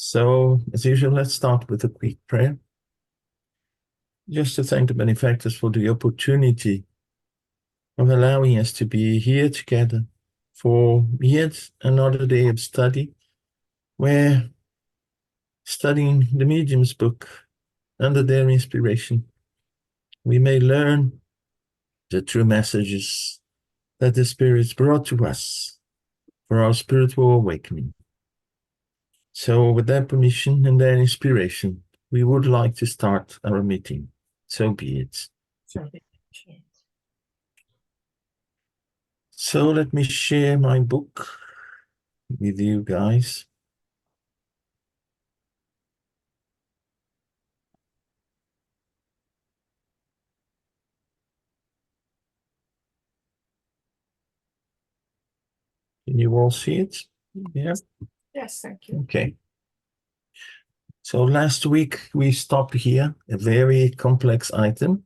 So, as usual, let's start with a quick prayer. Just to thank the benefactors for the opportunity of allowing us to be here together for yet another day of study, where studying the medium's book under their inspiration, we may learn the true messages that the spirits brought to us for our spiritual awakening. So, with their permission and their inspiration, we would like to start our meeting. So be it. So let me share my book with you guys. Can you all see it? Yeah. Yes, thank you. Okay. So last week we stopped here, a very complex item,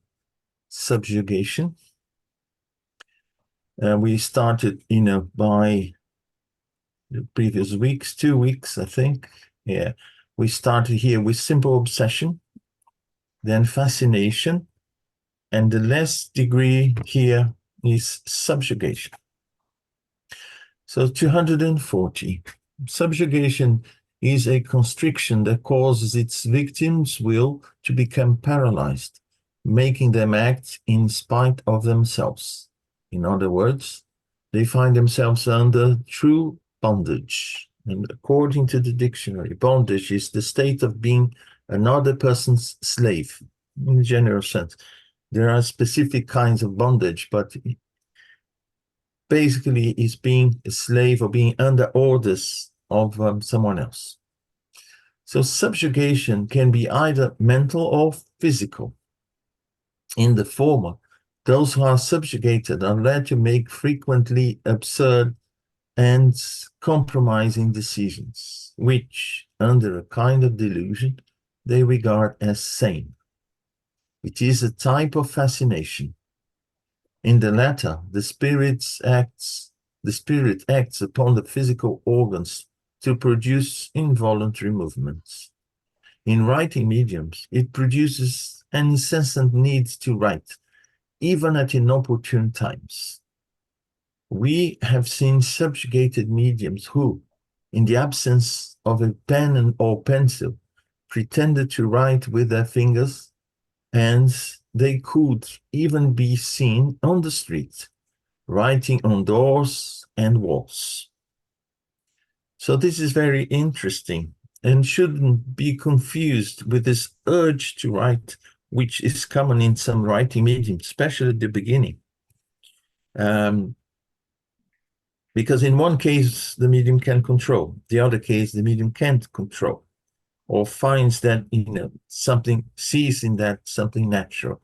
subjugation. We started, by the previous weeks, 2 weeks, I think. Yeah. We started here with simple obsession, then fascination, and the last degree here is subjugation. So 240. Subjugation is a constriction that causes its victim's will to become paralyzed, making them act in spite of themselves. In other words, they find themselves under true bondage. And according to the dictionary, bondage is the state of being another person's slave, in a general sense. There are specific kinds of bondage, but basically is being a slave or being under orders of someone else. So subjugation can be either mental or physical. In the former, those who are subjugated are led to make frequently absurd and compromising decisions, which, under a kind of delusion, they regard as sane. It is a type of fascination. In the latter, the spirit acts upon the physical organs to produce involuntary movements. In writing mediums, it produces an incessant need to write, even at inopportune times. We have seen subjugated mediums who, in the absence of a pen or pencil, pretended to write with their fingers, and they could even be seen on the street, writing on doors and walls. So this is very interesting and shouldn't be confused with this urge to write, which is common in some writing mediums, especially at the beginning. Because in one case, the medium can control, the other case, the medium can't control, or finds that, something, sees in that something natural,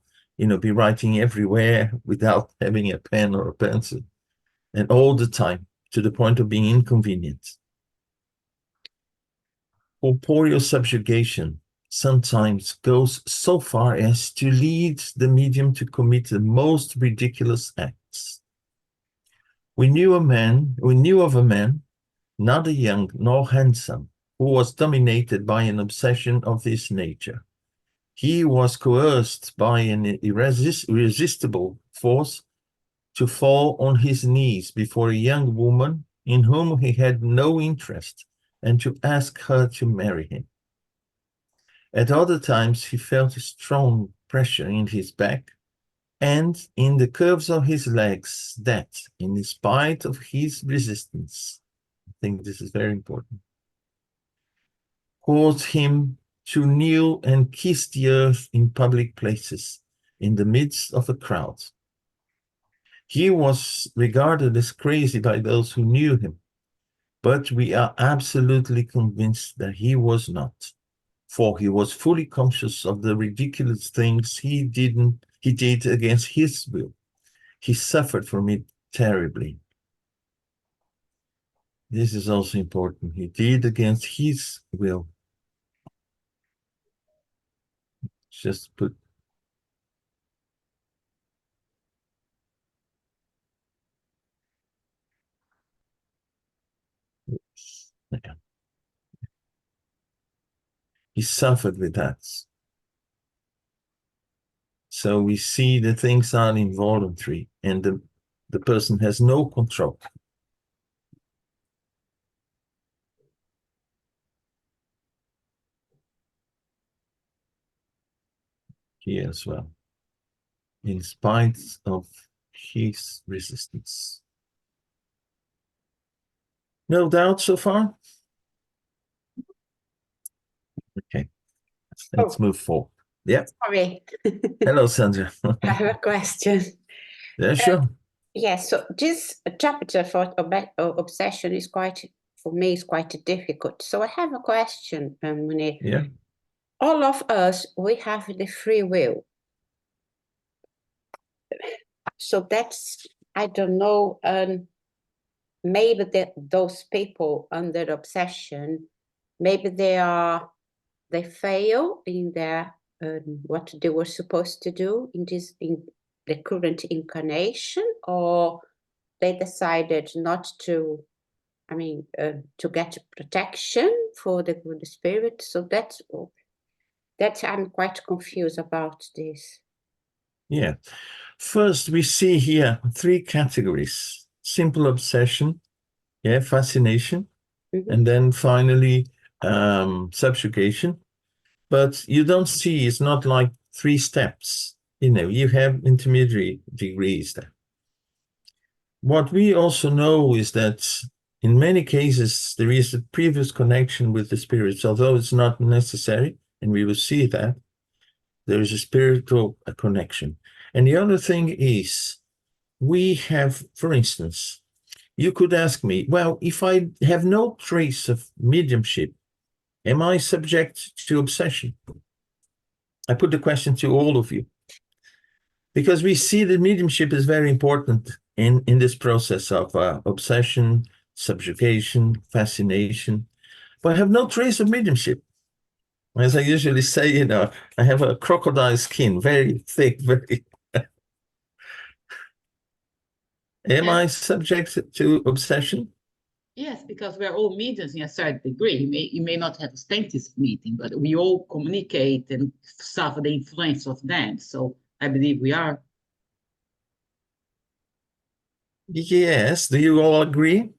be writing everywhere without having a pen or a pencil, and all the time, to the point of being inconvenient. Corporeal subjugation sometimes goes so far as to lead the medium to commit the most ridiculous acts. We knew of a man, neither young nor handsome, who was dominated by an obsession of this nature. He was coerced by an irresistible force to fall on his knees before a young woman in whom he had no interest and to ask her to marry him. At other times, he felt a strong pressure in his back and in the curves of his legs that, in spite of his resistance, I think this is very important, caused him to kneel and kiss the earth in public places, in the midst of a crowd. He was regarded as crazy by those who knew him, but we are absolutely convinced that he was not, for he was fully conscious of the ridiculous things he did against his will. He suffered from it terribly. This is also important. He did against his will. Just put he suffered with that. So we see that things are involuntary and the person has no control. Here as well, in spite of his resistance. No doubt so far? Okay, let's move forward. Yeah. Sorry. Hello, Sandra. I have a question. Yeah, sure. Yes, so this chapter for obsession is quite, for me, is quite difficult. So I have a question, Munir. Yeah. All of us, we have the free will. So that's, I don't know, maybe those people under obsession, maybe they fail in their what they were supposed to do in the current incarnation, or they decided not to, I mean, to get protection for the good spirit. So that's I'm quite confused about this. Yeah. First, we see here 3 categories: simple obsession, yeah, fascination, and then finally subjugation. But you don't see, it's not like 3 steps. You have intermediary degrees there. What we also know is that in many cases, there is a previous connection with the spirits, although it's not necessary, and we will see that there is a spiritual connection. And the other thing is, we have, for instance, you could ask me, well, if I have no trace of mediumship, am I subject to obsession? I put the question to all of you, because we see that mediumship is very important in this process of obsession, subjugation, fascination. But I have no trace of mediumship. As I usually say, I have a crocodile skin, very thick, very... Am I subject to obsession? Yes, because we're all mediums in a certain degree. You may not have a status meeting, but we all communicate and suffer the influence of them. So I believe we are. Yes, do you all agree?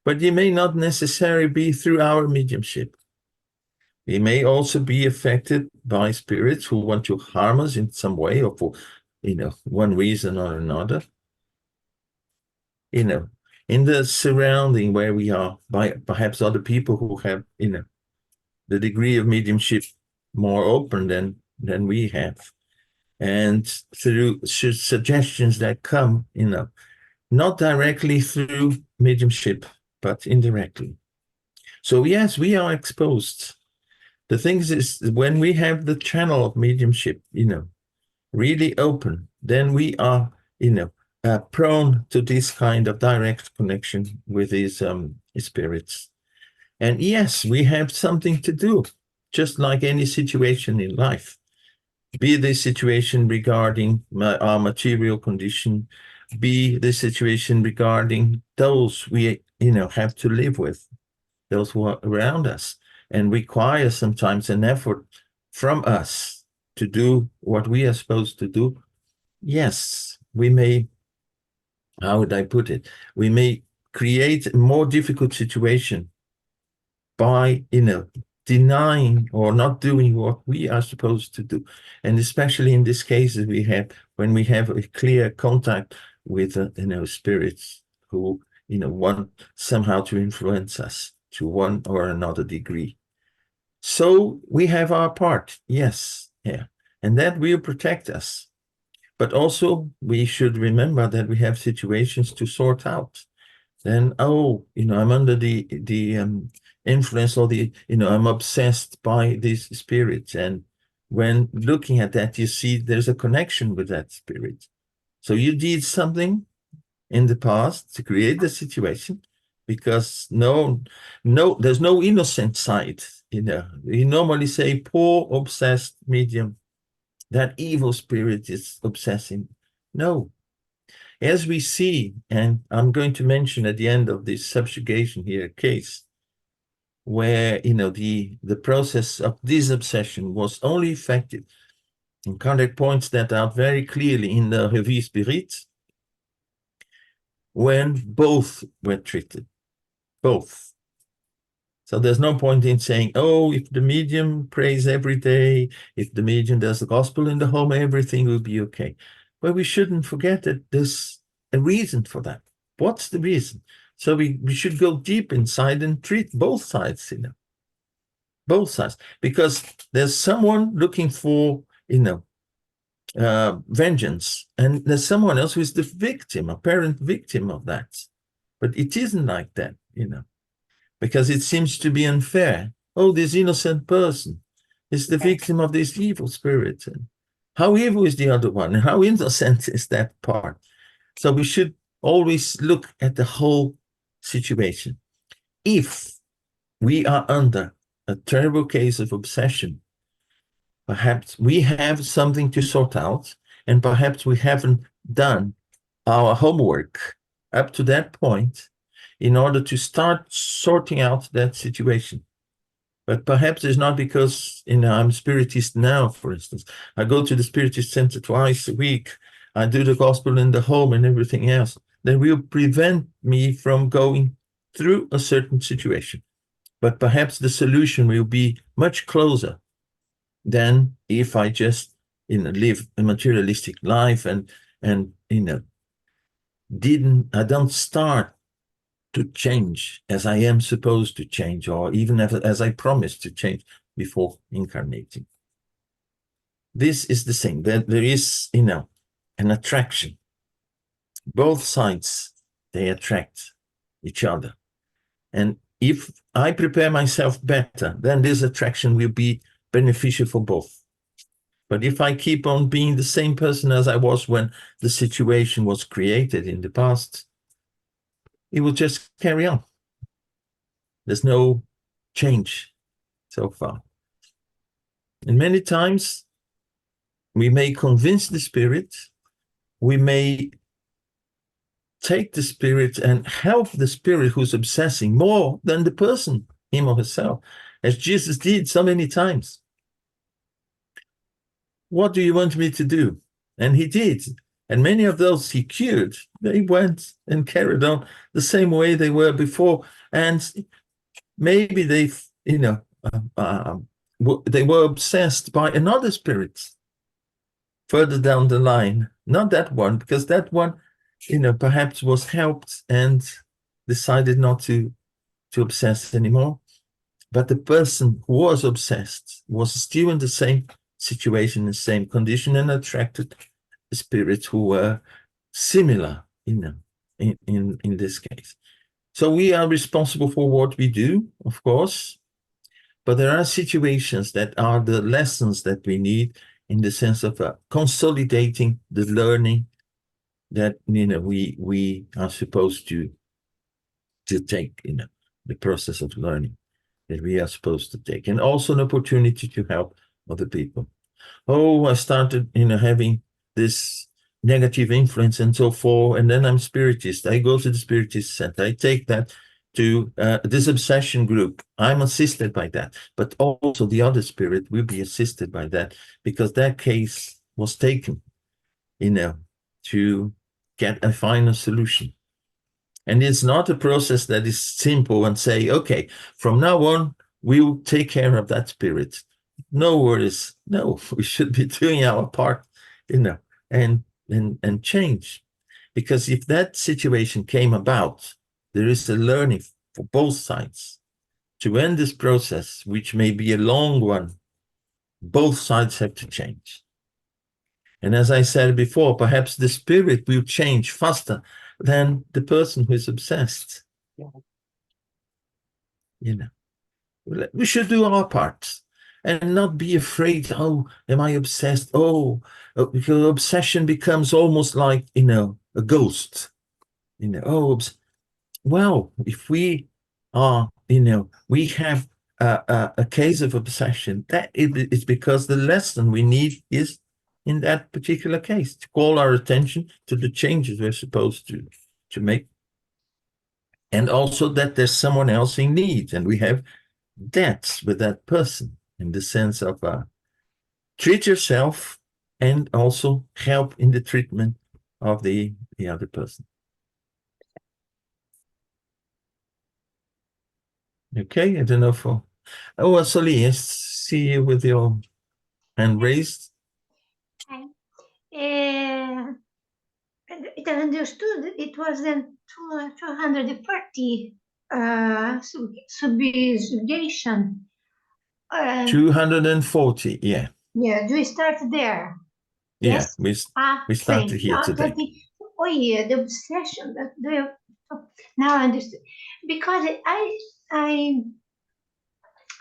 But you may not necessarily be through our mediumship. We may also be affected by spirits who want to harm us in some way, or for, one reason or another. In the surrounding where we are, by perhaps other people who have, the degree of mediumship more open than we have. And through suggestions that come, not directly through mediumship, but indirectly. So yes, we are exposed. The thing is, when we have the channel of mediumship, really open, then we are, prone to this kind of direct connection with these spirits. And yes, we have something to do, just like any situation in life. Be the situation regarding our material condition, be the situation regarding those we, have to live with, those who are around us, and require sometimes an effort from us to do what we are supposed to do. Yes, we may, how would I put it? We may create a more difficult situation by, denying or not doing what we are supposed to do. And especially in this case, when we have a clear contact with, spirits who, want somehow to influence us to one or another degree. So we have our part, yes, yeah, and that will protect us. But also we should remember that we have situations to sort out. Then, I'm under the influence, or I'm obsessed by these spirits. And when looking at that, you see there's a connection with that spirit. So you did something in the past to create the situation, because there's no innocent side. We normally say poor obsessed medium, that evil spirit is obsessing. No. As we see, and I'm going to mention at the end of this subjugation here case, where, you know, the process of disobsession was only effective, and Kardec points that out very clearly in the Revue Spirit, when both were treated, both. So there's no point in saying, oh, if the medium prays every day, if the medium does the gospel in the home, everything will be okay. But we shouldn't forget that there's a reason for that. What's the reason? So we should go deep inside and treat both sides, you know, both sides, because there's someone looking for, you know, vengeance, and there's someone else who is the victim, apparent victim of that. But it isn't like that, you know, because it seems to be unfair. Oh, this innocent person is the victim of this evil spirit. And how evil is the other one? And how innocent is that part? So we should always look at the whole situation. If we are under a terrible case of obsession, perhaps we have something to sort out, and perhaps we haven't done our homework up to that point in order to start sorting out that situation. But perhaps it's not because, you know, I'm Spiritist now, for instance. I go to the Spiritist Center twice a week. I do the gospel in the home and everything else. That will prevent me from going through a certain situation. But perhaps the solution will be much closer than if I just, you know, live a materialistic life and you know, I don't start to change as I am supposed to change, or even as I promised to change before incarnating. This is the thing, that there is, you know, an attraction. Both sides, they attract each other. And if I prepare myself better, then this attraction will be beneficial for both. But if I keep on being the same person as I was when the situation was created in the past, it will just carry on. There's no change so far. And many times we may convince the spirit, we may take the spirit and help the spirit who's obsessing more than the person, him or herself, as Jesus did so many times. What do you want me to do? And he did. And many of those he cured, they went and carried on the same way they were before. And maybe they, you know, they were obsessed by another spirit further down the line. Not that one, because that one, you know, perhaps was helped and decided not to obsess anymore. But the person who was obsessed was still in the same situation, the same condition, and attracted spirits who were similar, you know, in this case. So we are responsible for what we do, of course, but there are situations that are the lessons that we need in the sense of consolidating the learning that, you know, we are supposed to take, you know, the process of learning that we are supposed to take, and also an opportunity to help other people. Oh, I started, you know, having this negative influence and so forth, and then I'm Spiritist. I go to the Spiritist Center. I take that to this obsession group. I'm assisted by that, but also the other spirit will be assisted by that, because that case was taken, you know, to get a final solution. And it's not a process that is simple and say, okay, from now on, we'll take care of that spirit. No worries. No, we should be doing our part, you know, and change. Because if that situation came about, there is a learning for both sides. To end this process, which may be a long one, both sides have to change. And as I said before, perhaps the spirit will change faster than the person who is obsessed. Yeah. You know, we should do our part and not be afraid. Oh, am I obsessed? Oh, because obsession becomes almost like, you know, a ghost. You know, oh, well, if we are, you know, we have a case of obsession, that is because the lesson we need is in that particular case, to call our attention to the changes we're supposed to make. And also that there's someone else in need, and we have debts with that person in the sense of treat yourself and also help in the treatment of the other person. Okay, I don't know for. Oh, Soli, I see you with your hand raised. It understood it was then 240 subjugation. 240, yeah. Yeah, do we start there? Yeah, Yes. we started thanks. here today. Oh yeah, the obsession. Now I understand. Because I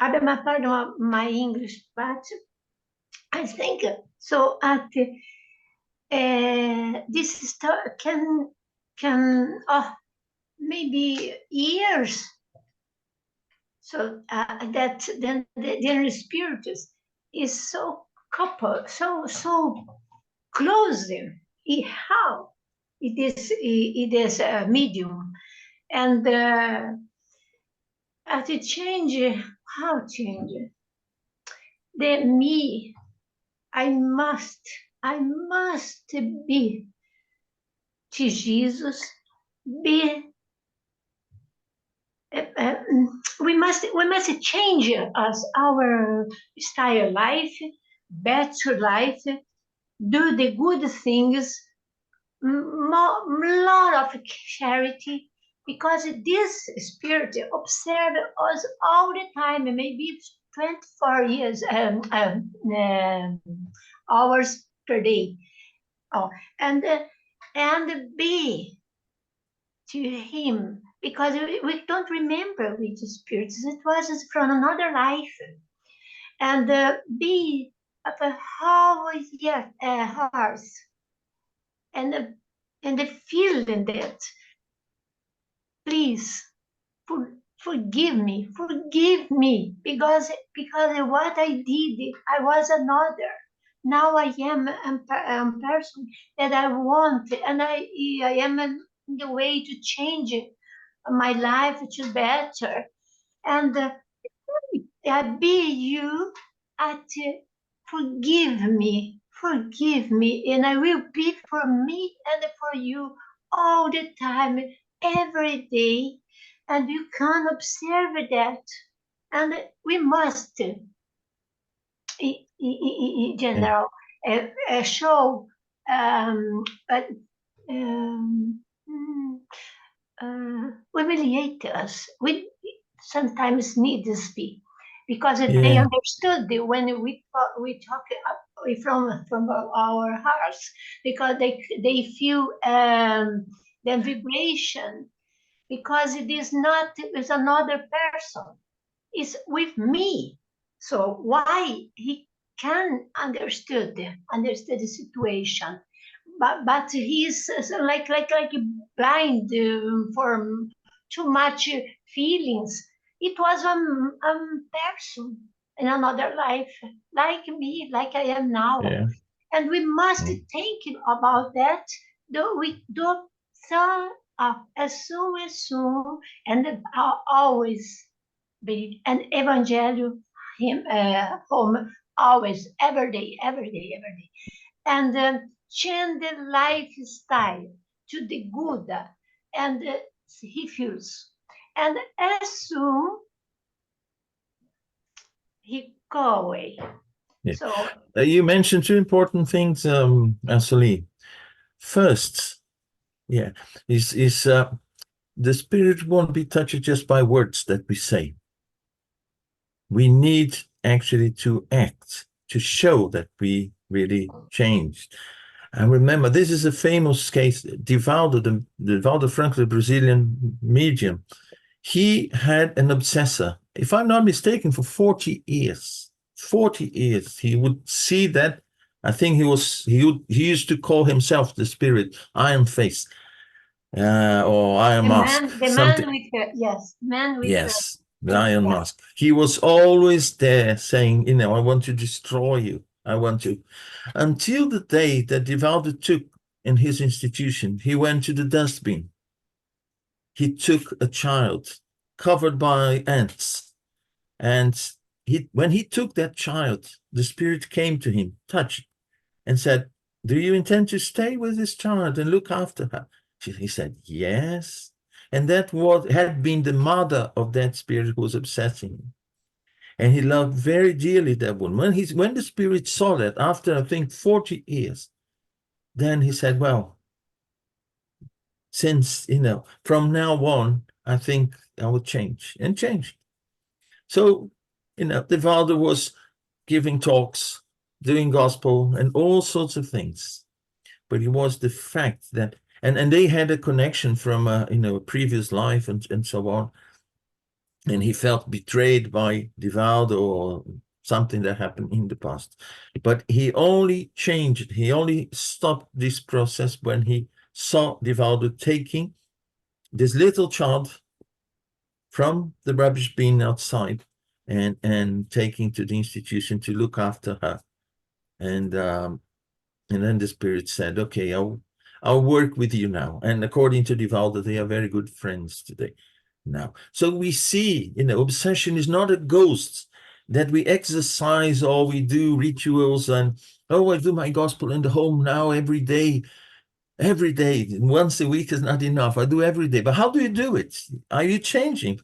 beg my pardon my English, but I think so. At this can maybe years. So that then the spirit is so coupled, so close. How it is a medium, and as it change, how change the me. I must be to Jesus. Be we must change our style of life, better life, do the good things, lot of charity, because this spirit observe us all the time, maybe 24 years hours per day. And be to him, because we don't remember which spirits it was from another life, and be of a always heart, and the feeling that please forgive me, because what I did, I was another. Now I am a person that I want, and I am in the way to change my life to better, and be you at forgive me, and I will be for me and for you all the time, every day, and you can observe that, and we must, in general, show humiliate us. We sometimes need to speak, because they understood when we talk from our hearts, because they feel the vibration, because it is not with another person, it's with me. So why he can understood the situation, but he's like blind for too much feelings. It was a person in another life, like me, like I am now. Yeah. And we must think about that. Though we do so as soon, and always be an evangelium him home, always, every day, and change the lifestyle to the good, and he feels, and as soon he go away. Yeah. So you mentioned two important things, Asali. First, is the spirit won't be touched just by words that we say. We need actually to act, to show that we really changed. And remember, this is a famous case, Divaldo Franco, the Brazilian medium. He had an obsessor, if I'm not mistaken, for 40 years. 40 years. He would see that. I think he used to call himself the spirit, Iron Face, or Iron Mask. The man with yes, the Iron Mask. He was always there saying, I want to destroy you. I want to. Until the day that Divaldo took in his institution, he went to the dustbin. He took a child covered by ants, And when he took that child, the Spirit came to him, touched, and said, "Do you intend to stay with this child and look after her?" He said, "Yes." And that had been the mother of that spirit who was obsessing him. And he loved very dearly that woman. When the Spirit saw that, after I think 40 years, then he said, "Well, since, from now on, I think I will change," and changed. So, Divaldo was giving talks, doing gospel, and all sorts of things. But it was the fact that, and they had a connection from, a previous life and so on. And he felt betrayed by Divaldo or something that happened in the past. But he only changed, he only stopped this process when he saw Divaldo taking this little child from the rubbish bin outside and taking to the institution to look after her. And then the Spirit said, "Okay, I'll work with you now." And according to Divaldo, they are very good friends today now. So we see, obsession is not a ghost that we exercise or we do rituals and, I do my gospel in the home now every day. Every day, once a week is not enough. I do every day. But how do you do it? Are you changing?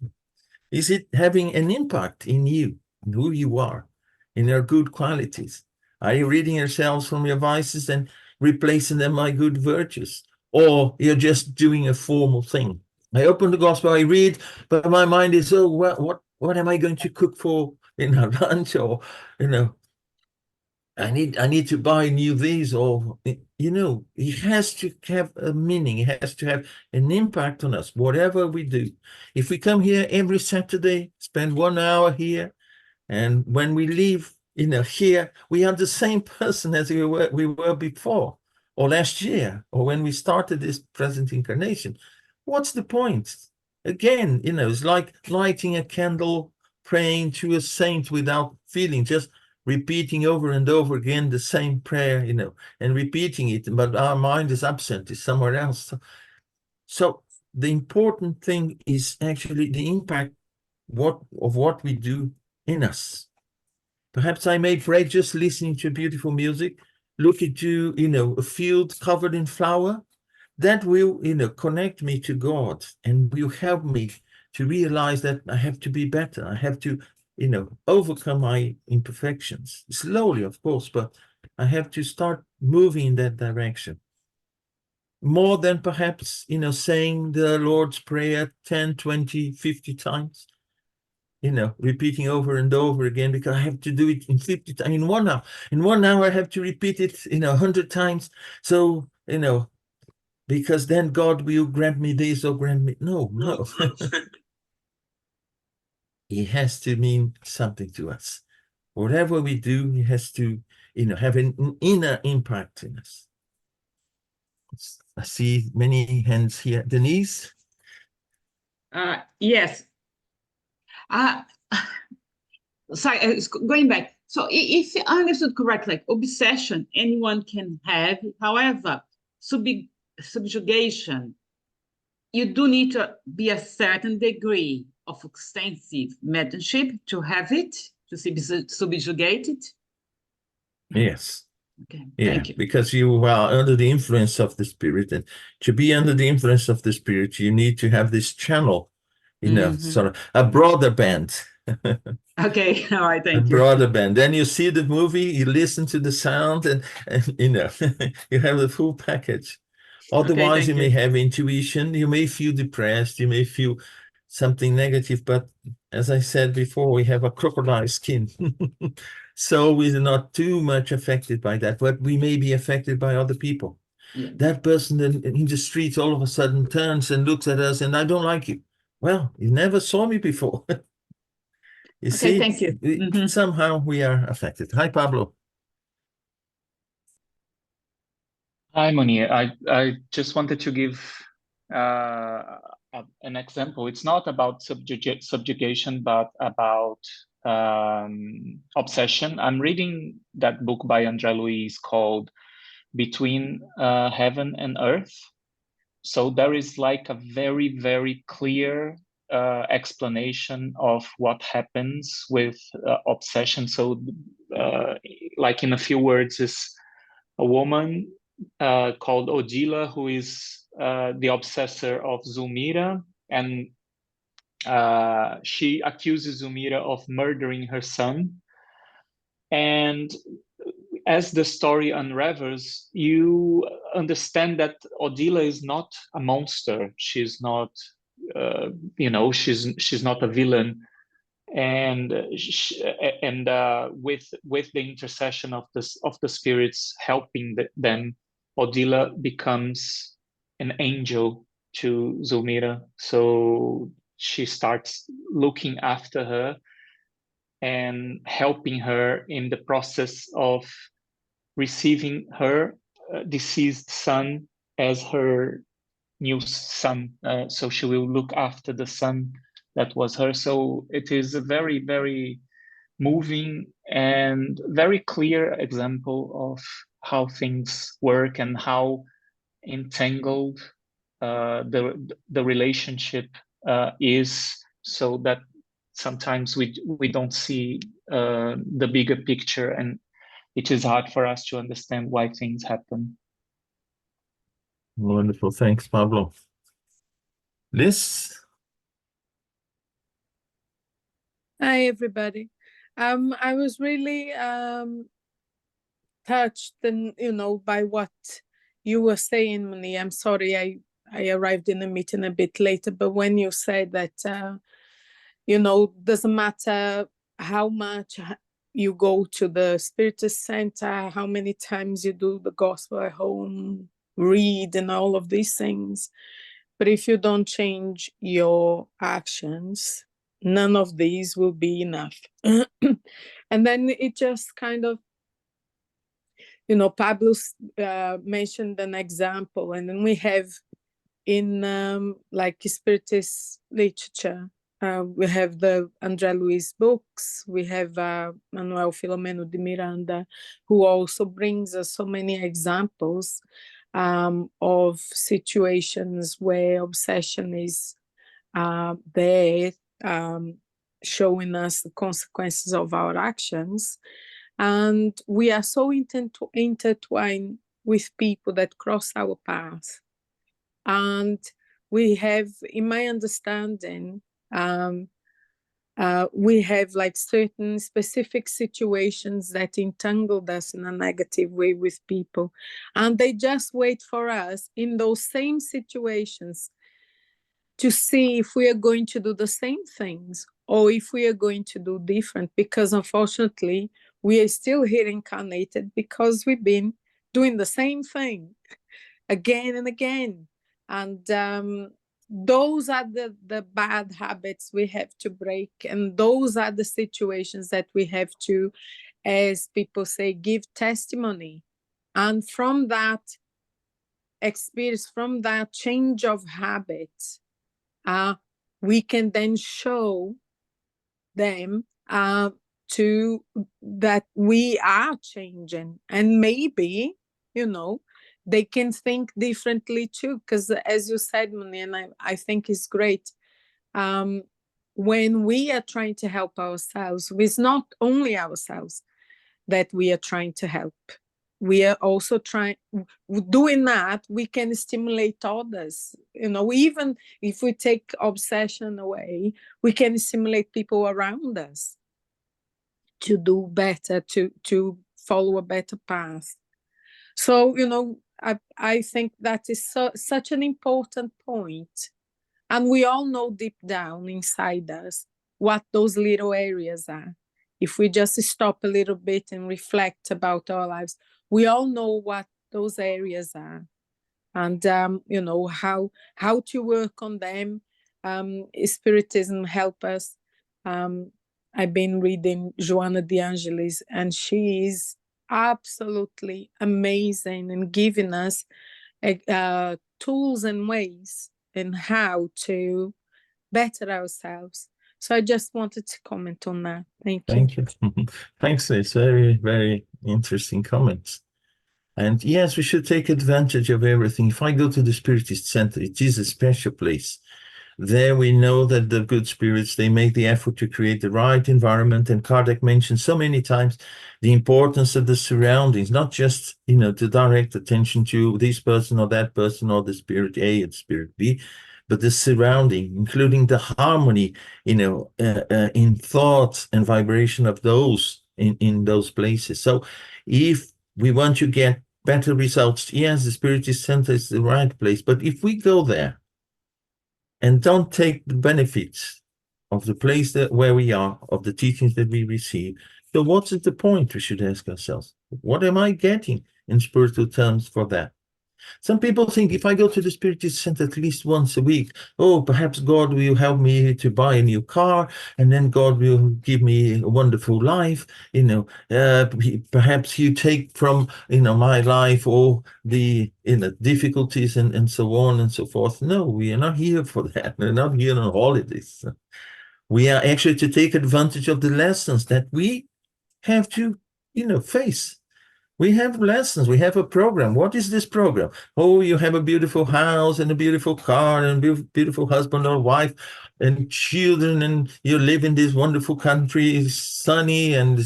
Is it having an impact in you, in who you are, in your good qualities? Are you reading yourselves from your vices and replacing them by good virtues? Or you're just doing a formal thing? I open the gospel, I read, but my mind is, what am I going to cook for lunch? Or, I need to buy new these, or, it has to have a meaning. It has to have an impact on us, whatever we do. If we come here every Saturday, spend 1 hour here, and when we leave, here, we are the same person as we were before, or last year, or when we started this present incarnation. What's the point? Again, it's like lighting a candle, praying to a saint without feeling, just repeating over and over again the same prayer, and repeating it, but our mind is absent, is somewhere else. So the important thing is actually the impact of what we do in us. Perhaps I may pray just listening to beautiful music, look into, a field covered in flower. That will, connect me to God and will help me to realize that I have to be better. I have to, overcome my imperfections. Slowly, of course, but I have to start moving in that direction. More than perhaps, saying the Lord's Prayer 10, 20, 50 times, repeating over and over again, because I have to do it in 50 times. In 1 hour. In 1 hour, I have to repeat it, 100 times. So, because then God will grant me this or grant me. No. It has to mean something to us. Whatever we do, it has to, have an inner impact in us. I see many hands here. Denise? Yes. Sorry, going back. So if I understood correctly, obsession anyone can have. However, subjugation, you do need to be a certain degree of extensive mediumship to have it, to be subjugated. Yes. Okay, Yeah, thank you. because you are under the influence of the Spirit, and to be under the influence of the Spirit, you need to have this channel, sort of a broader band. Okay, all right, thank you. Broader band. Then you see the movie, you listen to the sound, and you have the full package. Otherwise, thank you may you. have intuition, you may feel depressed, you may feel something negative, but as I said before, we have a crocodile skin. So we're not too much affected by that, but we may be affected by other people. Yeah. That person in the street all of a sudden turns and looks at us and, "I don't like you." Well, you never saw me before. You see, thank you. Somehow we are affected. Hi, Pablo. Hi, Moni. I just wanted to give an example. It's not about subjugation, but about obsession. I'm reading that book by André Luiz called Between Heaven and Earth. So there is like a very, very clear explanation of what happens with obsession. So, like in a few words, is a woman called Odila, who is the obsessor of Zulmira, and she accuses Zulmira of murdering her son. And as the story unravels, you understand that Odila is not a monster. She's not, she's not a villain. And with the intercession of the spirits helping them, Odila becomes an angel to Zulmira. So she starts looking after her and helping her in the process of receiving her deceased son as her new son. So she will look after the son that was her. So it is a very, very moving and very clear example of how things work and how entangled the relationship is, so that sometimes we don't see the bigger picture, and it is hard for us to understand why things happen. Wonderful. Thanks, Pablo. Liz? Hi, everybody. I was really touched and, by what you were saying, Moni. I'm sorry I arrived in the meeting a bit later, but when you said that, doesn't matter how much you go to the Spiritist Center, how many times you do the gospel at home, read and all of these things, but if you don't change your actions, none of these will be enough. And then it just kind of, Pablo mentioned an example, and then we have in like Spiritist literature, we have the André Luiz books, we have Manuel Filomeno de Miranda, who also brings us so many examples of situations where obsession is there, showing us the consequences of our actions. And we are so intertwined with people that cross our path. And we have, in my understanding, we have like certain specific situations that entangled us in a negative way with people. And they just wait for us in those same situations to see if we are going to do the same things or if we are going to do different, because unfortunately, we are still here incarnated because we've been doing the same thing again and again. And those are the bad habits we have to break. And those are the situations that we have to, as people say, give testimony. And from that experience, from that change of habits, we can then show them to that we are changing, and maybe they can think differently too, because as you said, Moni, and I think it's great, when we are trying to help ourselves, it's not only ourselves that we are trying to help. We are also doing that, we can stimulate others. Even if we take obsession away, we can stimulate people around us to do better, to follow a better path. So, I think that is such an important point. And we all know deep down inside us what those little areas are. If we just stop a little bit and reflect about our lives, we all know what those areas are, and how to work on them. Spiritism help us. I've been reading Joana de Angelis, and she is absolutely amazing in giving us tools and ways in how to better ourselves. So I just wanted to comment on that. Thank you. Thank you. Thanks, Liz. Very, very interesting comments. And yes, we should take advantage of everything. If I go to the Spiritist Center, it is a special place. there we know that the good spirits, they make the effort to create the right environment. And Kardec mentioned so many times the importance of the surroundings, not just, to direct attention to this person or that person or the spirit A and spirit B, but the surrounding, including the harmony, in thought and vibration of those in those places. So if we want to get better results, yes, the Spirit Center is the right place. But if we go there and don't take the benefits of the place where we are, of the teachings that we receive, so what's the point? We should ask ourselves, what am I getting in spiritual terms for that? Some people think if I go to the Spiritist Center at least once a week, perhaps God will help me to buy a new car, and then God will give me a wonderful life. Perhaps you take from my life all the difficulties and so on and so forth. No, we are not here for that. We're not here on holidays. We are actually to take advantage of the lessons that we have to, face. We have lessons. We have a program. What is this program? Oh, you have a beautiful house and a beautiful car and a beautiful husband or wife and children, and you live in this wonderful country, it's sunny. And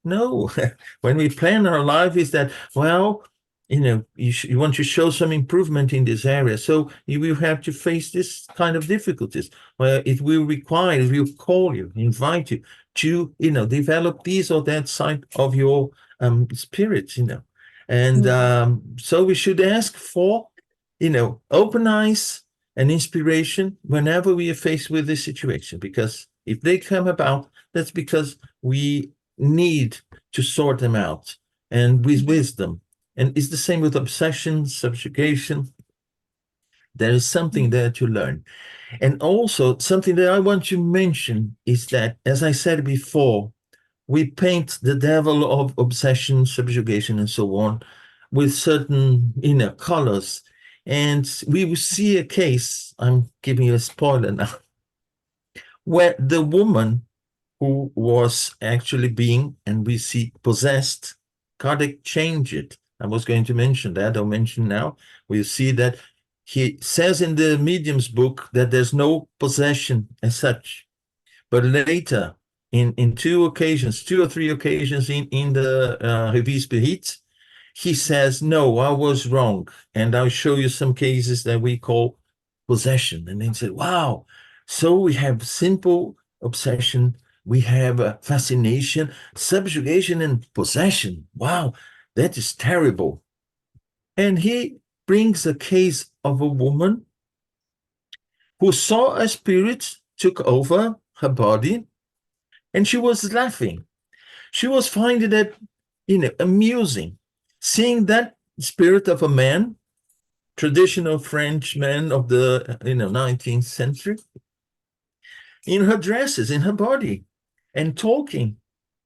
no, when we plan our life is that, you want to show some improvement in this area. So you will have to face this kind of difficulties. Well, it will call you, invite you to, develop this or that side of your spirits, and so we should ask for, open eyes and inspiration whenever we are faced with this situation, because if they come about, that's because we need to sort them out, and with wisdom. And it's the same with obsession, subjugation. There is something there to learn. And also something that I want to mention is that, as I said before, we paint the devil of obsession, subjugation, and so on with certain colors. And we will see a case, I'm giving you a spoiler now, where the woman who was actually being, and we see, possessed, Kardec changed it. I was going to mention that, I'll mention now. We'll see that he says in the medium's book that there's no possession as such. But later, in two or three occasions in the Revue Spirit, he says, no, I was wrong. And I'll show you some cases that we call possession. And then say, wow, so we have simple obsession, we have fascination, subjugation, and possession. Wow, that is terrible. And he brings a case of a woman who saw a spirit took over her body, and she was laughing. She was finding it, amusing, seeing that spirit of a man, traditional French man of the 19th century, in her dresses, in her body, and talking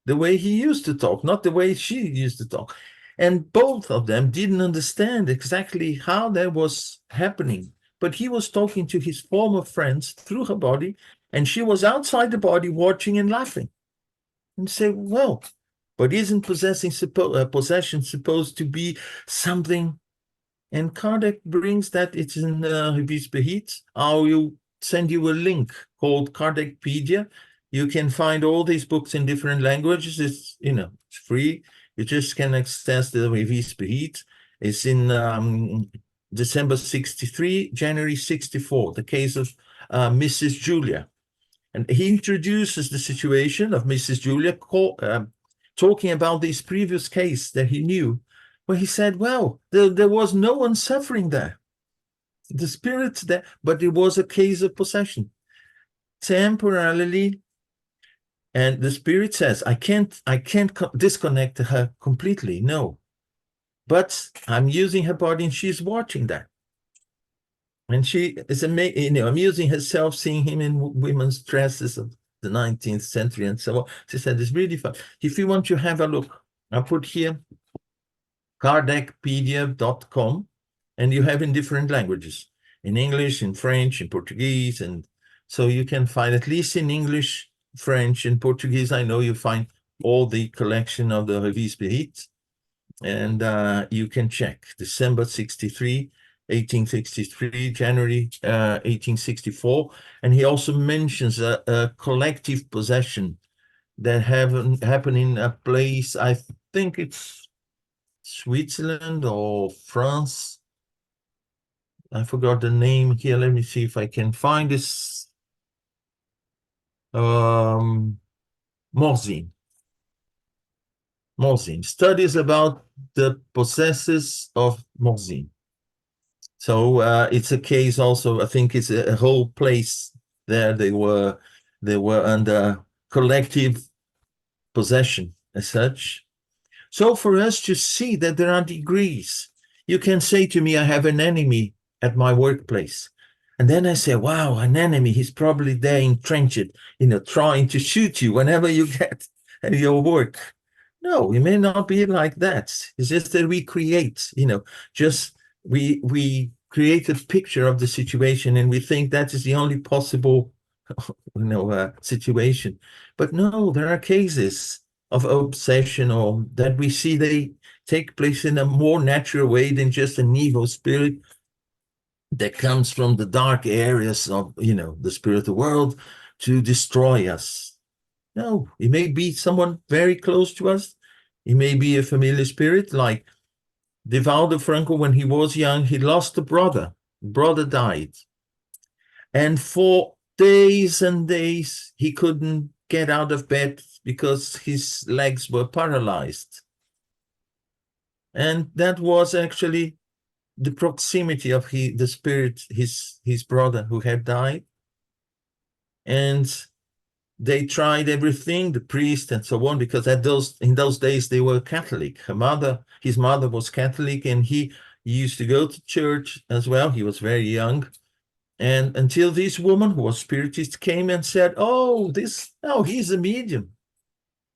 the way he used to talk, not the way she used to talk. And both of them didn't understand exactly how that was happening. But he was talking to his former friends through her body, and she was outside the body watching and laughing. And say, well, but isn't possession supposed to be something? And Kardec brings that, it's in Revue Spirit. I will send you a link called Kardecpedia. You can find all these books in different languages. It's, it's free. You just can access the Revue Spirit. It's in December 63, January 64, the case of Mrs. Julia. And he introduces the situation of Mrs. Julia, talking about this previous case that he knew, where he said, well, there was no one suffering there. The spirit's there, but it was a case of possession. Temporarily, and the spirit says, I can't disconnect her completely, no. But I'm using her body and she's watching that. And she is amusing herself, seeing him in women's dresses of the 19th century and so on. She said, it's really fun. If you want to have a look, I'll put here Kardecpedia.com, and you have in different languages, in English, in French, in Portuguese. And so you can find, at least in English, French, and Portuguese, I know you find all the collection of the Revue Spirit. And you can check December 63, 1863, January 1864. And he also mentions a collective possession that happened in a place, I think it's Switzerland or France. I forgot the name here. Let me see if I can find this. Morzine. Morzine. Studies about the possessors of Morzine. So it's a case also, I think it's a whole place there. They were under collective possession as such. So for us to see that there are degrees, you can say to me, I have an enemy at my workplace. And then I say, wow, an enemy, he's probably there entrenched, trying to shoot you whenever you get at your work. No, it may not be like that. It's just that we create, we create a picture of the situation and we think that is the only possible, situation. But no, there are cases of obsession or that we see they take place in a more natural way than just an evil spirit that comes from the dark areas of, the spiritual world to destroy us. No, it may be someone very close to us. It may be a familiar spirit, like Divaldo Franco, when he was young, he lost a brother. Brother died. And for days and days, he couldn't get out of bed because his legs were paralyzed. And that was actually the proximity of the spirit, his brother who had died. And they tried everything, the priest and so on, because in those days they were Catholic. His mother was Catholic, and he used to go to church as well. He was very young. And until this woman who was spiritist came and said, he's a medium.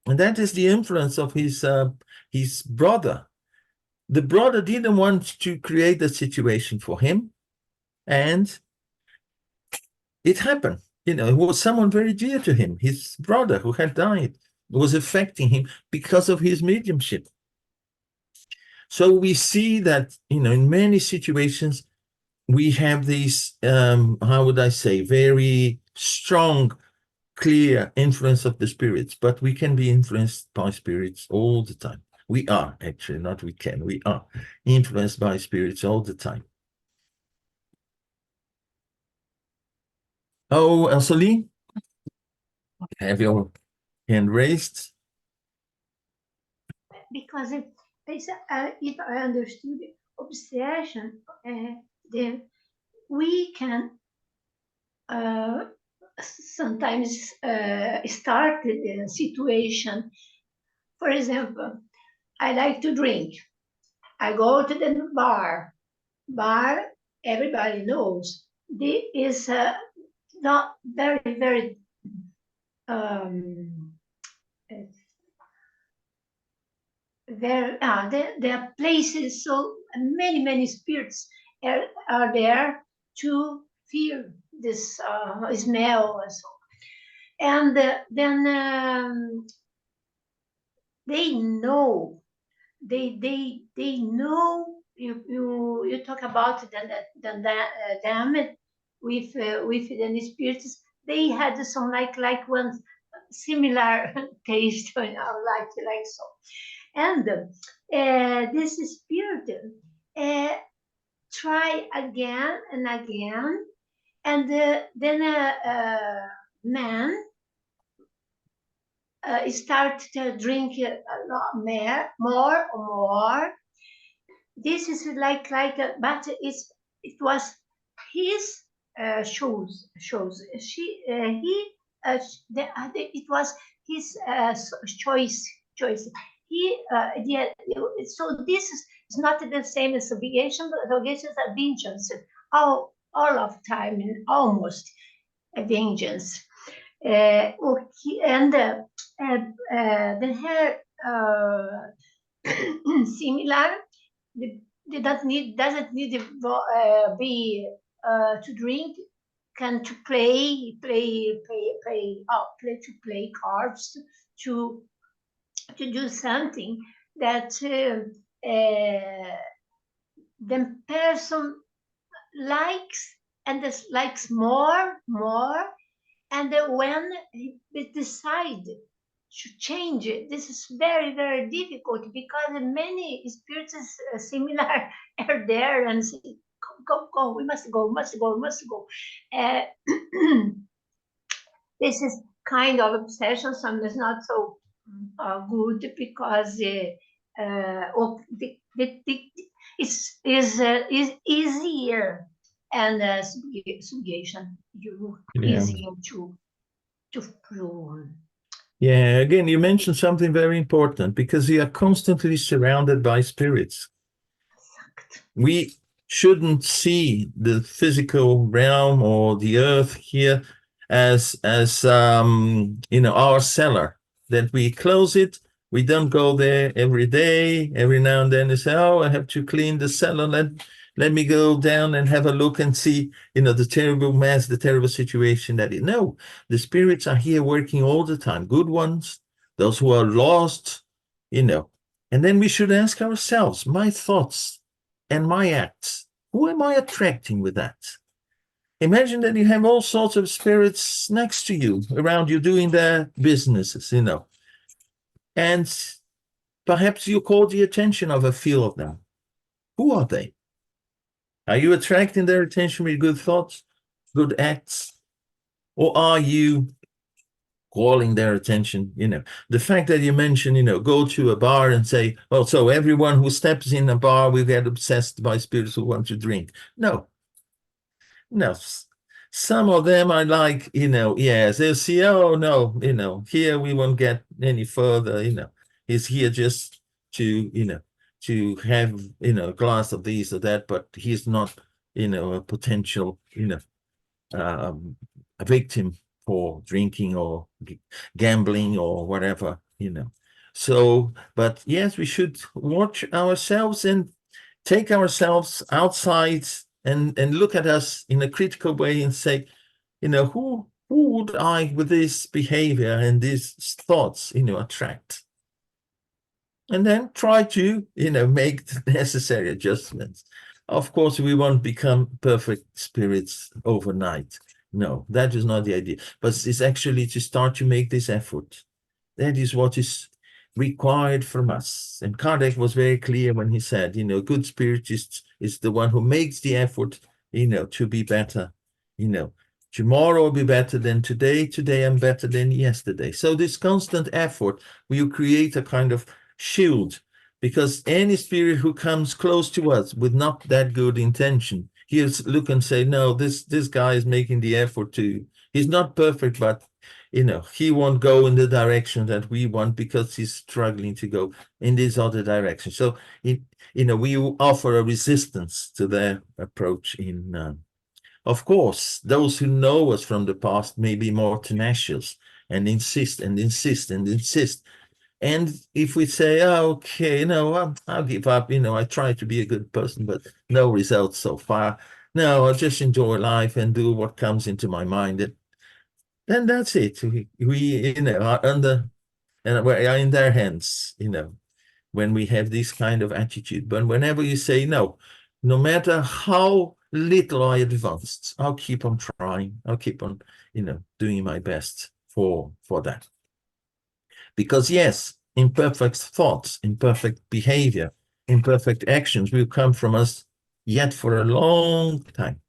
And that is the influence of his brother. The brother didn't want to create a situation for him. And it happened. It was someone very dear to him. His brother who had died was affecting him because of his mediumship. So we see that, in many situations, we have these, how would I say, very strong, clear influence of the spirits, but we can be influenced by spirits all the time. We are actually, not we can, we are influenced by spirits all the time. Oh, Elsali, have your hand raised? Because if I understood obsession, then we can sometimes start the situation. For example, I like to drink. I go to the bar. Everybody knows, this is not very, very there are places, so many spirits are there to feel this smell and so on. And then they know, they know. You talk about the damage with the spirits. They had some like one similar taste, like so. And this spirit try again and again, and then a man start to drink a lot more. This is like but it was his shows. It was his choice. He so this is not the same as obligation, but obligations are vengeance all of time, and almost a vengeance. And the hair similar. They doesn't need to be to drink, can to play cards, to do something that the person likes and dislikes more, and then when we decide to change it, this is very, very difficult because many spirits similar are there and say, go, we must go. Uh, this is kind of obsession, sometimes not so good because it's is easier and subjugation Yeah. easier to prove. Yeah, again, you mentioned something very important because we are constantly surrounded by spirits. We shouldn't see the physical realm or the earth here as our cellar, that we close it. We don't go there every day. Every now and then they say, oh, I have to clean the cellar. Let me go down and have a look and see, the terrible mess, the terrible situation that is. No, the spirits are here working all the time. Good ones, those who are lost, And then we should ask ourselves, my thoughts and my acts, who am I attracting with that? Imagine that you have all sorts of spirits next to you, around you, doing their businesses, and perhaps you call the attention of a few of them. Who are they? Are you attracting their attention with good thoughts, good acts? Or are you calling their attention? The fact that you mentioned, go to a bar and say, oh, so everyone who steps in a bar will get obsessed by spirits who want to drink. No. Some of them are like, yes, they'll see, oh, no, here we won't get any further, he's here just to, to have, a glass of this or that, but he's not, a potential, a victim for drinking or gambling or whatever, So, but yes, we should watch ourselves and take ourselves outside and look at us in a critical way and say, who would I, with this behavior and these thoughts, attract? And then try to, make the necessary adjustments. Of course, we won't become perfect spirits overnight. No, that is not the idea. But it's actually to start to make this effort. That is what is required from us. And Kardec was very clear when he said, good spiritist is the one who makes the effort, to be better. Tomorrow will be better than today. Today I'm better than yesterday. So this constant effort will create a kind of shield, because any spirit who comes close to us with not that good intention, he'll look and say, no, this guy is making the effort he's not perfect, but he won't go in the direction that we want because he's struggling to go in this other direction. So, we offer a resistance to their approach. Of course, those who know us from the past may be more tenacious and insist. And if we say, oh, okay, I'll give up, I try to be a good person, but no results so far. No, I'll just enjoy life and do what comes into my mind. Then that's it. We are under, and we are in their hands, when we have this kind of attitude. But whenever you say no matter how little I advanced, I'll keep on trying. I'll keep on, doing my best for that. Because yes, imperfect thoughts, imperfect behavior, imperfect actions will come from us yet for a long time.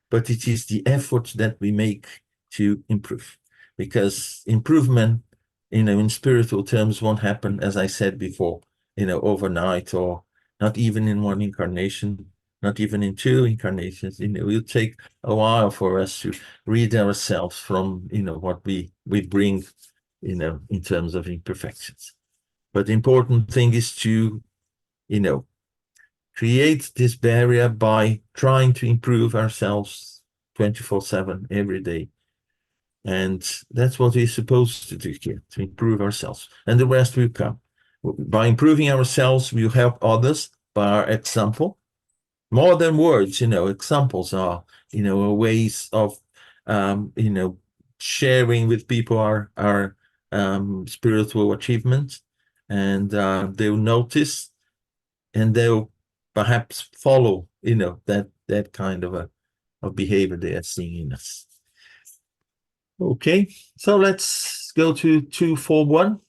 But it is the effort that we make to improve. Because improvement, in spiritual terms won't happen, as I said before, overnight, or not even in one incarnation, not even in two incarnations. It will take a while for us to rid ourselves from, what we bring, in terms of imperfections. But the important thing is to, create this barrier by trying to improve ourselves 24/7 every day. And that's what we're supposed to do here, to improve ourselves. And the rest will come. By improving ourselves, we'll help others by our example. More than words, examples are, ways of, sharing with people our spiritual achievements, and they'll notice, and they'll perhaps follow that kind of behavior they are seeing in us. Okay, so let's go to 241.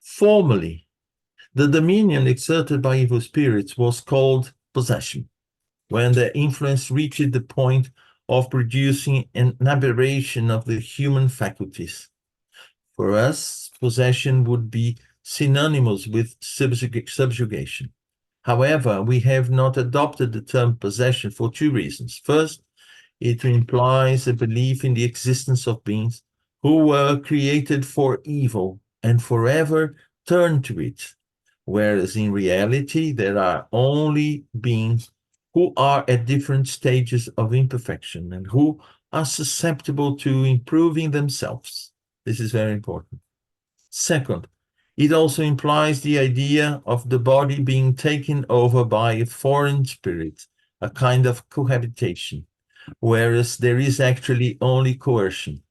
Formerly, the dominion exerted by evil spirits was called possession, when their influence reached the point of producing an aberration of the human faculties. For us, possession would be synonymous with subjugation. However, we have not adopted the term possession for two reasons. First, it implies a belief in the existence of beings who were created for evil and forever turn to it, whereas in reality, there are only beings who are at different stages of imperfection and who are susceptible to improving themselves. This is very important. Second, it also implies the idea of the body being taken over by a foreign spirit, a kind of cohabitation, whereas there is actually only coercion.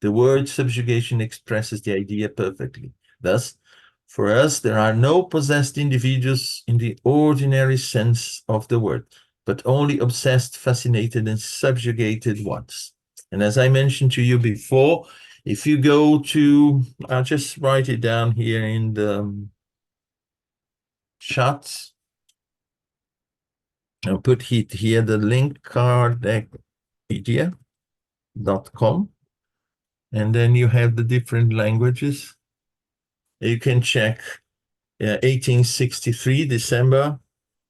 The word subjugation expresses the idea perfectly. Thus, for us, there are no possessed individuals in the ordinary sense of the word, but only obsessed, fascinated, and subjugated ones. And as I mentioned to you before, if you go to, I'll just write it down here in the chat. I'll put it here, the link kardecpedia.com. And then you have the different languages. You can check 1863, December,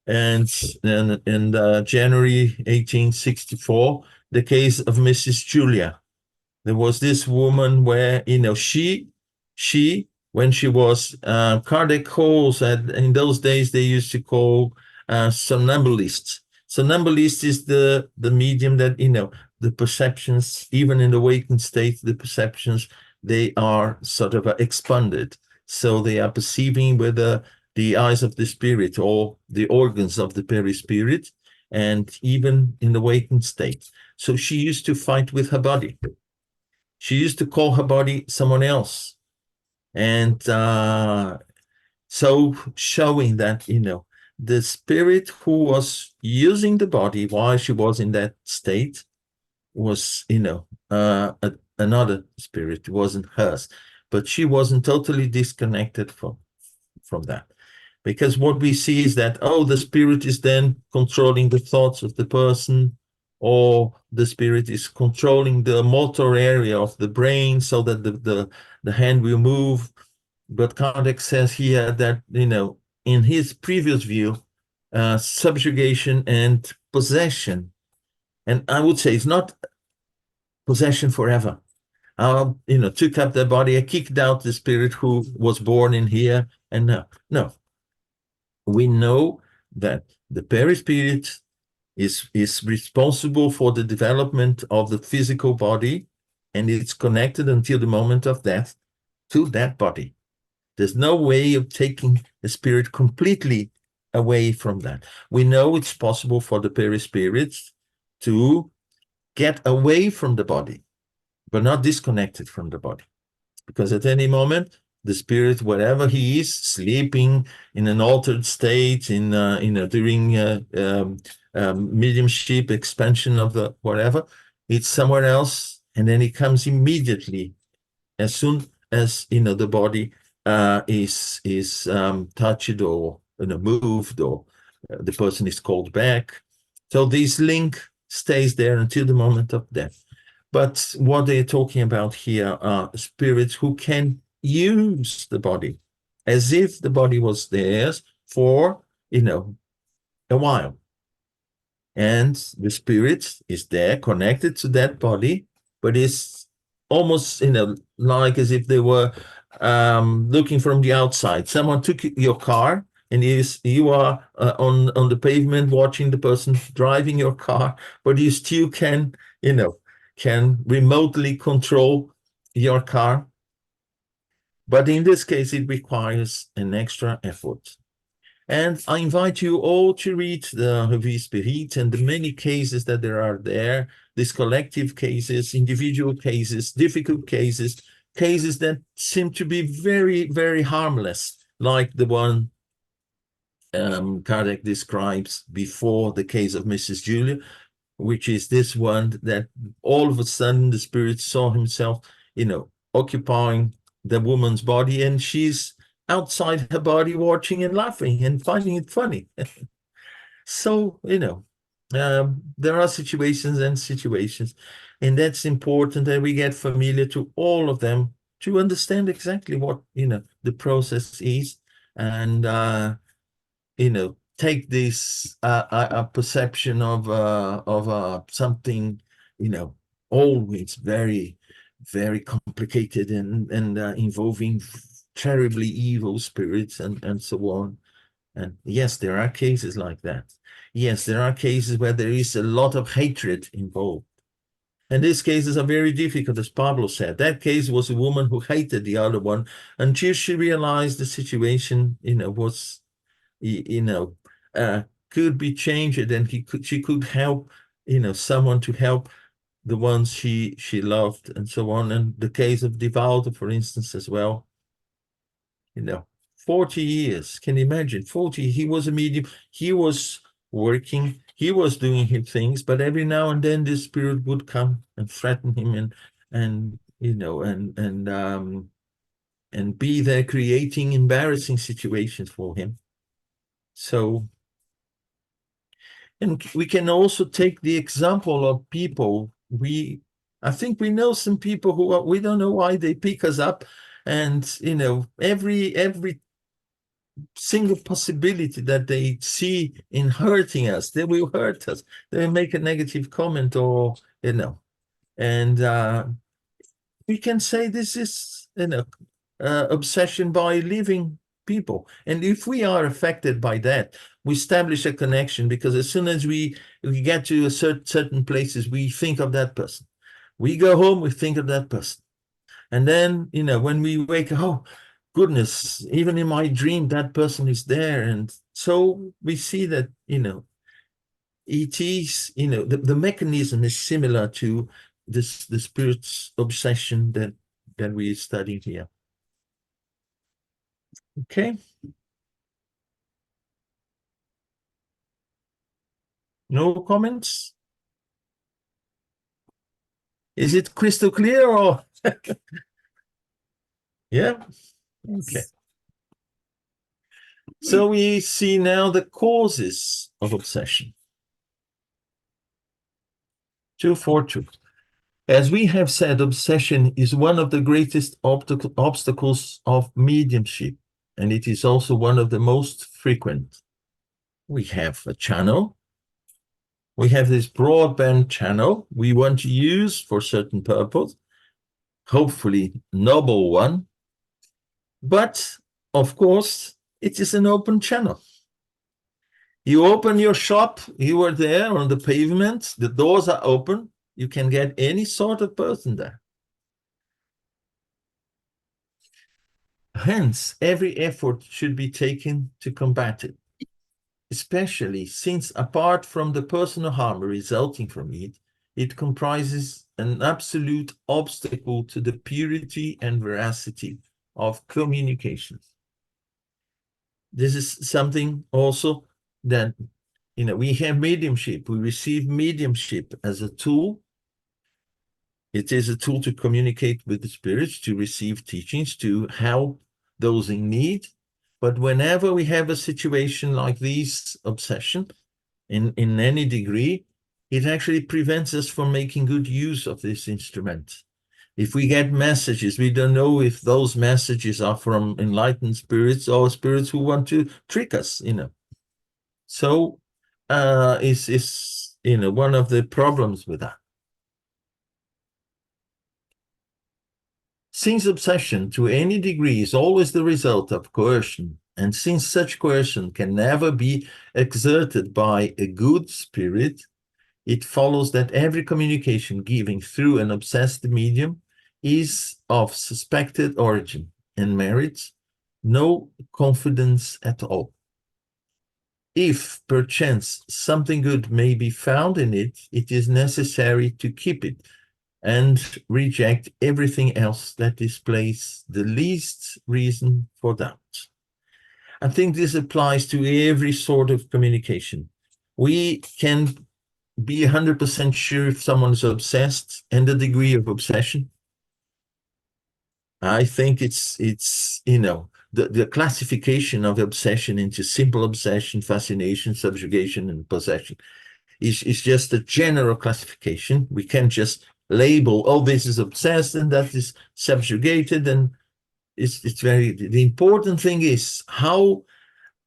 and January 1864, the case of Mrs. Julia. There was this woman where, she, when she was, Kardec calls, in those days, they used to call somnambulists. Somnambulist is the medium that, the perceptions, even in the awakened state, the perceptions, they are sort of expanded. So they are perceiving with the eyes of the spirit or the organs of the perispirit, and even in the awakened state. So she used to fight with her body. She used to call her body someone else. And so showing that, the spirit who was using the body while she was in that state was, another spirit. It wasn't hers. But she wasn't totally disconnected from that. Because what we see is that, the spirit is then controlling the thoughts of the person, or the spirit is controlling the motor area of the brain so that the hand will move. But Kardec says here that, in his previous view, subjugation and possession, and I would say it's not possession forever. Took up the body, I kicked out the spirit who was born in here, and no. We know that the perispirit is responsible for the development of the physical body, and it's connected until the moment of death to that body. There's no way of taking the spirit completely away from that. We know it's possible for the perispirits to get away from the body, but not disconnected from the body. Because at any moment, the spirit, wherever he is, sleeping in an altered state, during mediumship, expansion of the whatever, it's somewhere else, and then he comes immediately as soon as the body is touched or moved, or the person is called back. So this link stays there until the moment of death. But what they're talking about here are spirits who can use the body as if the body was theirs for, a while. And the spirit is there connected to that body, but it's almost, like as if they were looking from the outside. Someone took your car, and you are on the pavement watching the person driving your car, but you still can remotely control your car. But in this case, it requires an extra effort. And I invite you all to read the Revue Spirit and the many cases that there are there, these collective cases, individual cases, difficult cases, cases that seem to be very, very harmless, like the one Kardec describes before the case of Mrs. Julia, which is this one that all of a sudden the spirit saw himself, occupying the woman's body, and she's outside her body watching and laughing and finding it funny. So, there are situations and situations, and that's important that we get familiar to all of them to understand exactly what, the process is, and, take this a perception of something, always very, very complicated and involving terribly evil spirits and so on. And yes, there are cases like that. Yes, there are cases where there is a lot of hatred involved. And these cases are very difficult, as Pablo said. That case was a woman who hated the other one until she realized the situation, was, could be changed, and she could help, someone to help the ones she loved, and so on. And the case of Divaldo, for instance, as well. 40 years, can you imagine? 40, he was a medium, he was working, he was doing his things, but every now and then this spirit would come and threaten him and be there creating embarrassing situations for him. So, and we can also take the example of people. I think we know some people who we don't know why they pick us up, and every single possibility that they see in hurting us, they will hurt us. They will make a negative comment, or and we can say this is obsession by living people. And if we are affected by that, we establish a connection, because as soon as we get to certain places, we think of that person. We go home, we think of that person. And then, when we wake up, oh, goodness, even in my dream, that person is there. And so we see that, it is, the mechanism is similar to the spirit's obsession that we study here. Okay. No comments? Is it crystal clear, or? Yeah. Okay. So we see now the causes of obsession. 242. As we have said, obsession is one of the greatest obstacles of mediumship, and it is also one of the most frequent. We have a channel. We have this broadband channel we want to use for certain purpose, hopefully noble one. But, of course, it is an open channel. You open your shop, you are there on the pavement, the doors are open, you can get any sort of person there. Hence, every effort should be taken to combat it, especially since, apart from the personal harm resulting from it, it comprises an absolute obstacle to the purity and veracity of communications. This is something also that, we have mediumship. We receive mediumship as a tool. It is a tool to communicate with the spirits, to receive teachings, to help those in need. But whenever we have a situation like this obsession, in any degree, it actually prevents us from making good use of this instrument. If we get messages, we don't know if those messages are from enlightened spirits or spirits who want to trick us, So is one of the problems with that. Since obsession to any degree is always the result of coercion, and since such coercion can never be exerted by a good spirit, it follows that every communication given through an obsessed medium is of suspected origin and merits no confidence at all. If perchance something good may be found in it, it is necessary to keep it and reject everything else that displays the least reason for doubt. I think this applies to every sort of communication. We can be 100% sure if someone is obsessed and the degree of obsession. I think it's the classification of obsession into simple obsession, fascination, subjugation, and possession is just a general classification. We can't just label, oh, this is obsessed and that is subjugated. And it's the important thing is how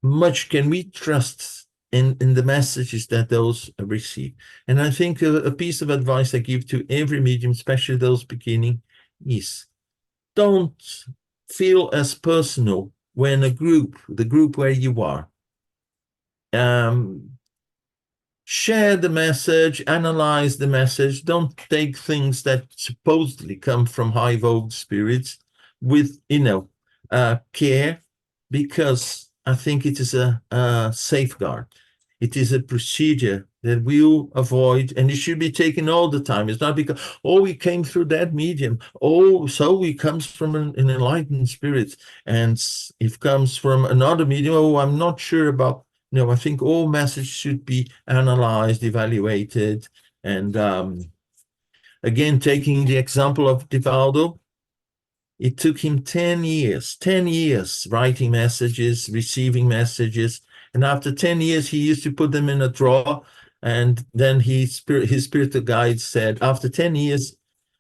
much can we trust in the messages that those receive. And I think a piece of advice I give to every medium, especially those beginning, is don't feel as personal when the group where you are, share the message, analyze the message. Don't take things that supposedly come from high vogue spirits with care, because I think it is a safeguard. It is a procedure that we'll avoid, and it should be taken all the time. It's not because, oh, we came through that medium. Oh, so we comes from an enlightened spirit. And if it comes from another medium, oh, I'm not sure about. No, I think all messages should be analyzed, evaluated. And again, taking the example of Divaldo, it took him 10 years writing messages, receiving messages. And after 10 years, he used to put them in a drawer. And then his spiritual guide said, after 10 years,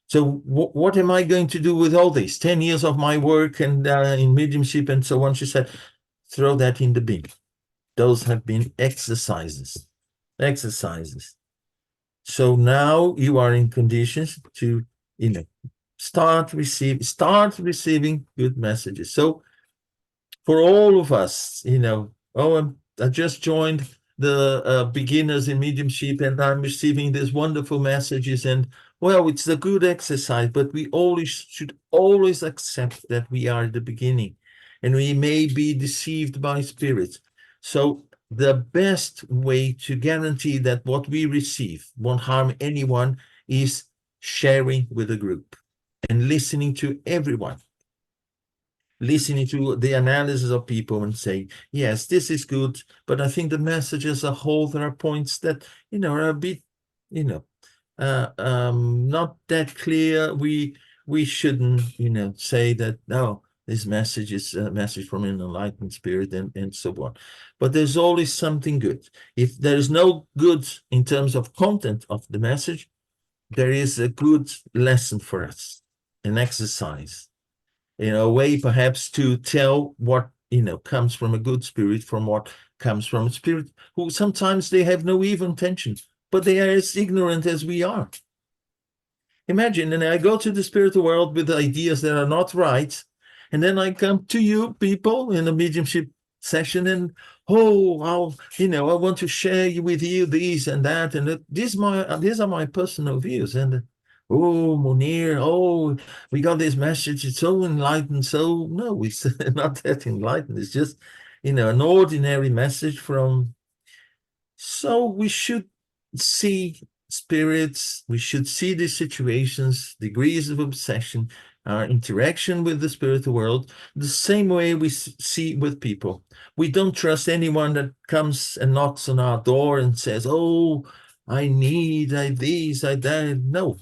so what am I going to do with all this? 10 years of my work and in mediumship and so on. She said, throw that in the bin. Those have been exercises. So now you are in conditions to, start receiving good messages. So for all of us, I just joined the beginners in mediumship and I'm receiving these wonderful messages, and well, it's a good exercise, but we should always accept that we are at the beginning and we may be deceived by spirits. So the best way to guarantee that what we receive won't harm anyone is sharing with the group and listening to everyone, listening to the analysis of people and saying, yes, this is good, but I think the message as a whole, there are points that, are a bit, not that clear. We shouldn't, say that, no, this message is a message from an enlightened spirit and so on. But there's always something good. If there's no good in terms of content of the message, there is a good lesson for us, an exercise, a way perhaps to tell what, comes from a good spirit from what comes from a spirit who sometimes they have no evil intention, but they are as ignorant as we are. Imagine, and I go to the spiritual world with ideas that are not right, and then I come to you people in a mediumship session and, I want to share with you these and that, and these are my personal views, and oh, Munir, we got this message, it's so enlightened. So no, it's not that enlightened, it's just an ordinary message from. So we should see spirits, we should see these situations, degrees of obsession, our interaction with the spiritual world, the same way we see with people. We don't trust anyone that comes and knocks on our door and says, oh, I need this, I that. No,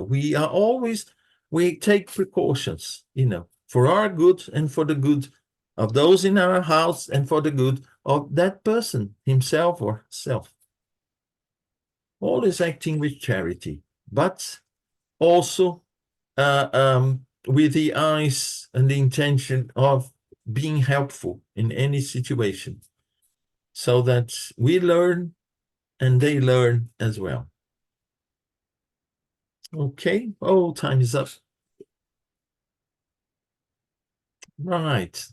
we take precautions, for our good and for the good of those in our house and for the good of that person, himself or herself. Always acting with charity, but also with the eyes and the intention of being helpful in any situation, so that we learn and they learn as well. Okay, time is up. Right.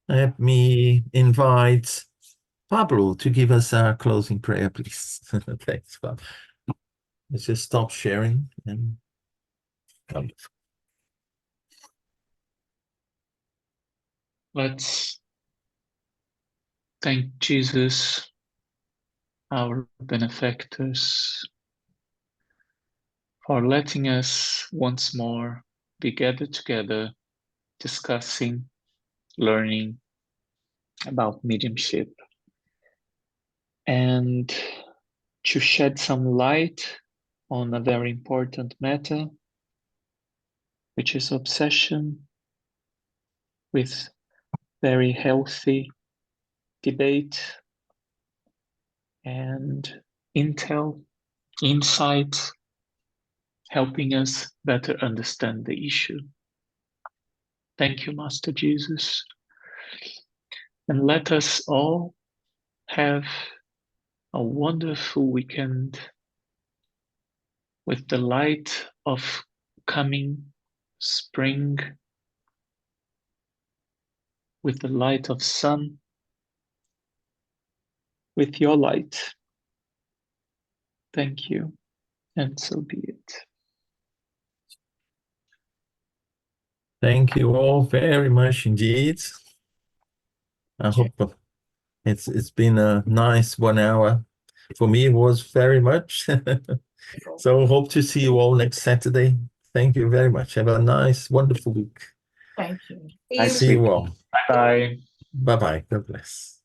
Let me invite Pablo to give us our closing prayer, please. Thanks, Pablo. Let's just stop sharing and Let's thank Jesus, our benefactors, for letting us once more be gathered together, discussing learning about mediumship, and to shed some light on a very important matter, which is obsession, with very healthy debate and insight, helping us better understand the issue. Thank you, Master Jesus. And let us all have a wonderful weekend with the light of coming spring, with the light of sun, with your light. Thank you, and so be it. Thank you all very much indeed. I hope it's been a nice 1 hour. For me, it was very much. So hope to see you all next Saturday. Thank you very much. Have a nice, wonderful week. Thank you. See I you see you all. Bye. Bye-bye. God bless.